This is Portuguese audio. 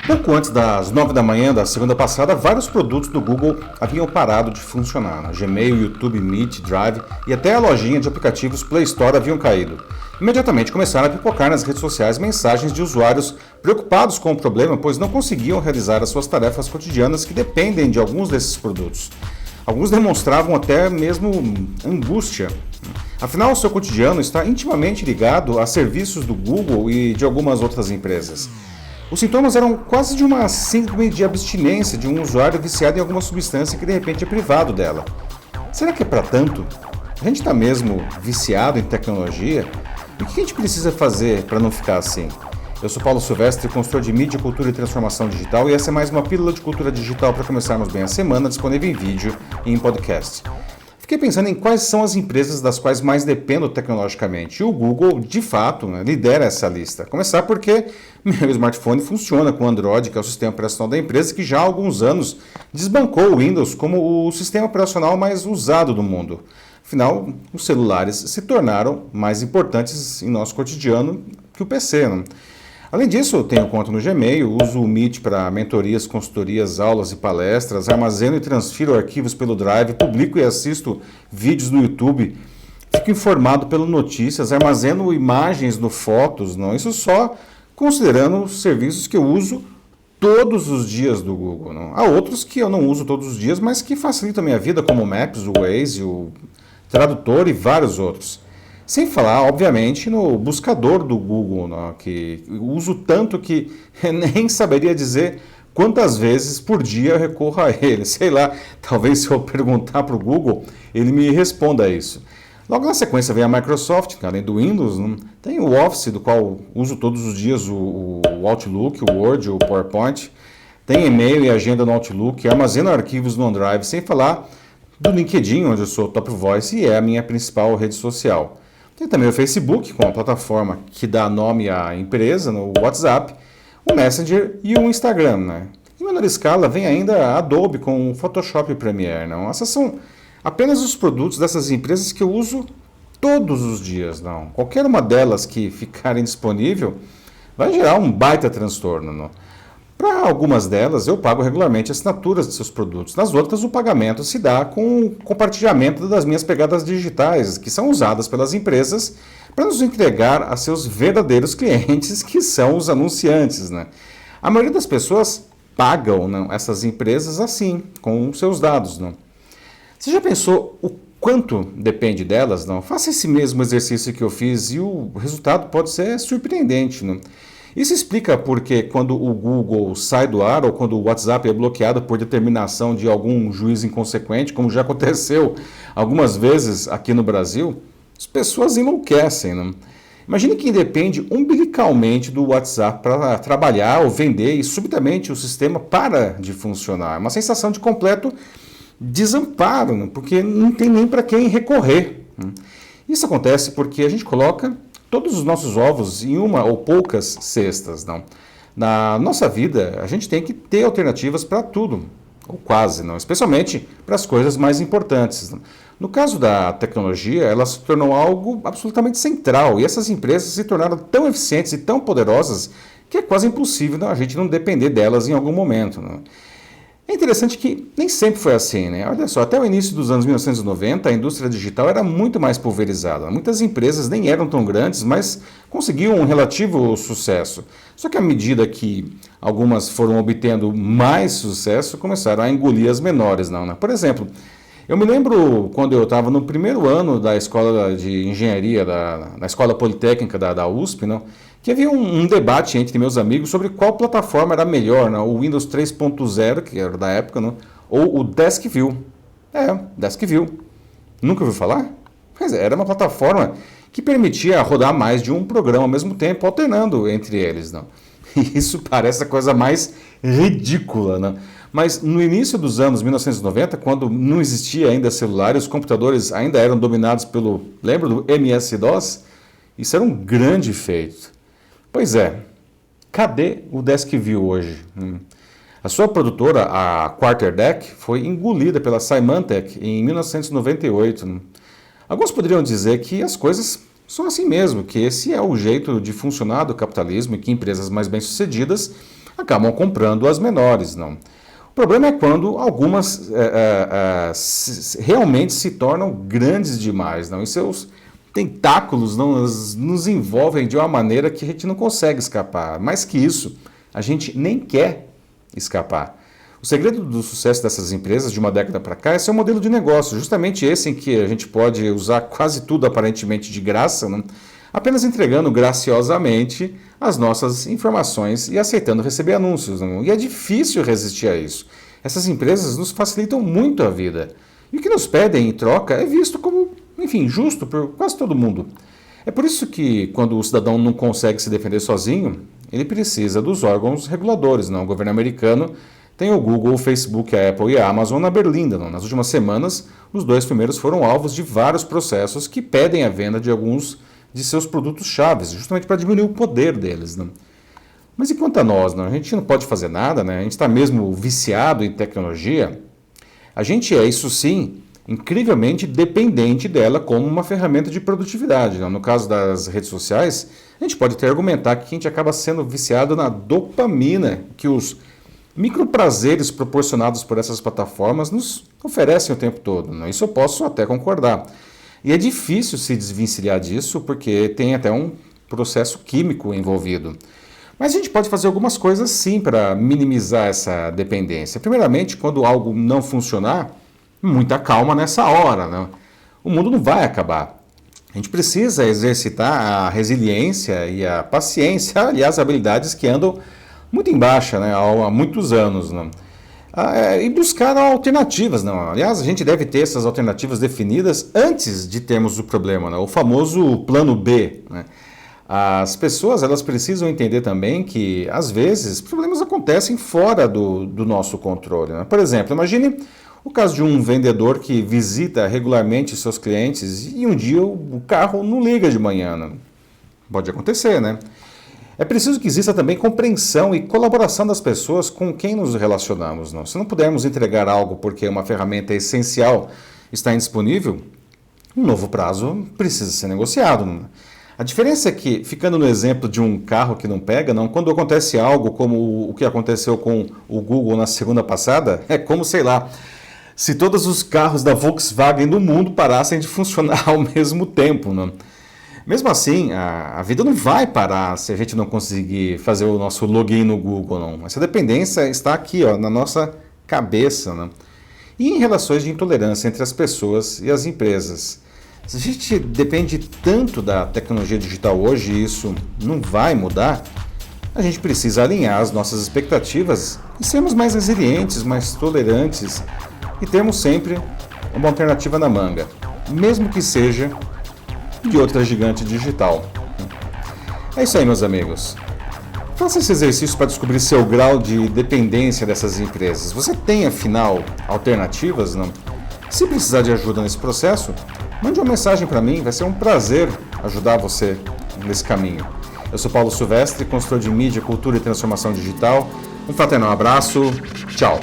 Pouco antes das 9 da manhã da segunda passada, vários produtos do Google haviam parado de funcionar. Gmail, YouTube, Meet, Drive e até a lojinha de aplicativos Play Store haviam caído. Imediatamente começaram a pipocar nas redes sociais mensagens de usuários preocupados com o problema, pois não conseguiam realizar as suas tarefas cotidianas que dependem de alguns desses produtos. Alguns demonstravam até mesmo angústia. Afinal, o seu cotidiano está intimamente ligado a serviços do Google e de algumas outras empresas. Os sintomas eram quase de uma síndrome de abstinência de um usuário viciado em alguma substância que de repente é privado dela. Será que é para tanto? A gente está mesmo viciado em tecnologia? E o que a gente precisa fazer para não ficar assim? Eu sou Paulo Silvestre, consultor de mídia, cultura e transformação digital, e essa é mais uma pílula de cultura digital para começarmos bem a semana, disponível em vídeo e em podcast. Fiquei pensando em quais são as empresas das quais mais dependo tecnologicamente. E o Google, de fato, lidera essa lista. Começar porque meu smartphone funciona com o Android, que é o sistema operacional da empresa, que já há alguns anos desbancou o Windows como o sistema operacional mais usado do mundo. Afinal, os celulares se tornaram mais importantes em nosso cotidiano que o PC. Além disso, eu tenho conta no Gmail, uso o Meet para mentorias, consultorias, aulas e palestras, armazeno e transfiro arquivos pelo Drive, publico e assisto vídeos no YouTube, fico informado pelo Notícias, armazeno imagens no Fotos, isso só considerando os serviços que eu uso todos os dias do Google. Há outros que eu não uso todos os dias, mas que facilitam a minha vida, como o Maps, o Waze, o Tradutor e vários outros. Sem falar, obviamente, no buscador do Google, que uso tanto que nem saberia dizer quantas vezes por dia eu recorro a ele. Sei lá, talvez se eu perguntar para o Google, ele me responda isso. Logo na sequência vem a Microsoft, além do Windows, tem o Office, do qual uso todos os dias o Outlook, o Word, o PowerPoint. Tem e-mail e agenda no Outlook, armazeno arquivos no OneDrive, sem falar do LinkedIn, onde eu sou top voice e é a minha principal rede social. Tem também o Facebook, com a plataforma que dá nome à empresa, no WhatsApp, o Messenger e o Instagram. Em menor escala, vem ainda a Adobe com o Photoshop e Premiere. Essas são apenas os produtos dessas empresas que eu uso todos os dias. Qualquer uma delas que ficarem disponível vai gerar um baita transtorno. Para algumas delas, eu pago regularmente assinaturas de seus produtos. Nas outras, o pagamento se dá com o compartilhamento das minhas pegadas digitais, que são usadas pelas empresas para nos entregar a seus verdadeiros clientes, que são os anunciantes. A maioria das pessoas pagam essas empresas assim, com seus dados. Você já pensou o quanto depende delas? Faça esse mesmo exercício que eu fiz e o resultado pode ser surpreendente. Isso explica porque quando o Google sai do ar ou quando o WhatsApp é bloqueado por determinação de algum juiz inconsequente, como já aconteceu algumas vezes aqui no Brasil, as pessoas enlouquecem. Imagine quem depende umbilicalmente do WhatsApp para trabalhar ou vender e subitamente o sistema para de funcionar. É uma sensação de completo desamparo, porque não tem nem para quem recorrer. Isso acontece porque a gente coloca todos os nossos ovos em uma ou poucas cestas. Na nossa vida, a gente tem que ter alternativas para tudo, ou quase, especialmente para as coisas mais importantes. No caso da tecnologia, ela se tornou algo absolutamente central, e essas empresas se tornaram tão eficientes e tão poderosas que é quase impossível a gente não depender delas em algum momento. É interessante que nem sempre foi assim, Olha só, até o início dos anos 1990, a indústria digital era muito mais pulverizada. Muitas empresas nem eram tão grandes, mas conseguiam um relativo sucesso. Só que à medida que algumas foram obtendo mais sucesso, começaram a engolir as menores, Por exemplo, eu me lembro quando eu estava no primeiro ano da escola de engenharia, na escola politécnica da USP, que havia um debate entre meus amigos sobre qual plataforma era melhor, o Windows 3.0, que era da época, ou o DeskView. DeskView. Nunca ouviu falar? Pois é, era uma plataforma que permitia rodar mais de um programa ao mesmo tempo, alternando entre eles. E isso parece a coisa mais ridícula, Mas no início dos anos 1990, quando não existia ainda celular e os computadores ainda eram dominados pelo, lembra do MS-DOS? Isso era um grande feito. Pois é, cadê o DeskView hoje? A sua produtora, a Quarterdeck, foi engolida pela Symantec em 1998. Alguns poderiam dizer que as coisas são assim mesmo, que esse é o jeito de funcionar do capitalismo e que empresas mais bem-sucedidas acabam comprando as menores, não. O problema é quando algumas realmente se tornam grandes demais, não? E seus tentáculos não, nos envolvem de uma maneira que a gente não consegue escapar. Mais que isso, a gente nem quer escapar. O segredo do sucesso dessas empresas de uma década para cá é seu modelo de negócio, justamente esse em que a gente pode usar quase tudo aparentemente de graça, não? Apenas entregando graciosamente as nossas informações e aceitando receber anúncios. Não? E é difícil resistir a isso. Essas empresas nos facilitam muito a vida. E o que nos pedem em troca é visto como, enfim, justo por quase todo mundo. É por isso que, quando o cidadão não consegue se defender sozinho, ele precisa dos órgãos reguladores. Não? O governo americano tem o Google, o Facebook, a Apple e a Amazon na berlinda. Não? Nas últimas semanas, os dois primeiros foram alvos de vários processos que pedem a venda de alguns de seus produtos chaves, justamente para diminuir o poder deles. Né? Mas e quanto a nós? Não? A gente não pode fazer nada, né? A gente está mesmo viciado em tecnologia. A gente é, isso sim, incrivelmente dependente dela como uma ferramenta de produtividade. Não? No caso das redes sociais, a gente pode até argumentar que a gente acaba sendo viciado na dopamina que os microprazeres proporcionados por essas plataformas nos oferecem o tempo todo. Não? Isso eu posso até concordar. E é difícil se desvencilhar disso porque tem até um processo químico envolvido. Mas a gente pode fazer algumas coisas sim para minimizar essa dependência. Primeiramente, quando algo não funcionar, muita calma nessa hora. Né? O mundo não vai acabar. A gente precisa exercitar a resiliência e a paciência, aliás, habilidades que andam muito em baixa, né, há muitos anos. Né? E buscar alternativas. Não? Aliás, a gente deve ter essas alternativas definidas antes de termos o problema, né? O famoso plano B. Né? As pessoas elas precisam entender também que, às vezes, problemas acontecem fora do nosso controle. Né? Por exemplo, imagine o caso de um vendedor que visita regularmente seus clientes e um dia o carro não liga de manhã. Né? Pode acontecer, né? É preciso que exista também compreensão e colaboração das pessoas com quem nos relacionamos. Não? Se não pudermos entregar algo porque uma ferramenta essencial está indisponível, um novo prazo precisa ser negociado. Não? A diferença é que, ficando no exemplo de um carro que não pega, não, quando acontece algo como o que aconteceu com o Google na segunda passada, é como, sei lá, se todos os carros da Volkswagen do mundo parassem de funcionar ao mesmo tempo. Não? Mesmo assim, a vida não vai parar se a gente não conseguir fazer o nosso login no Google, não. Essa dependência está aqui, ó, na nossa cabeça. Né? E em relações de intolerância entre as pessoas e as empresas. Se a gente depende tanto da tecnologia digital hoje e isso não vai mudar, a gente precisa alinhar as nossas expectativas e sermos mais resilientes, mais tolerantes e termos sempre uma alternativa na manga, mesmo que seja de outra gigante digital. É isso aí, meus amigos. Faça esse exercício para descobrir seu grau de dependência dessas empresas. Você tem, afinal, alternativas? Não? Se precisar de ajuda nesse processo, mande uma mensagem para mim. Vai ser um prazer ajudar você nesse caminho. Eu sou Paulo Silvestre, consultor de mídia, cultura e transformação digital. Um fraternal abraço. Tchau.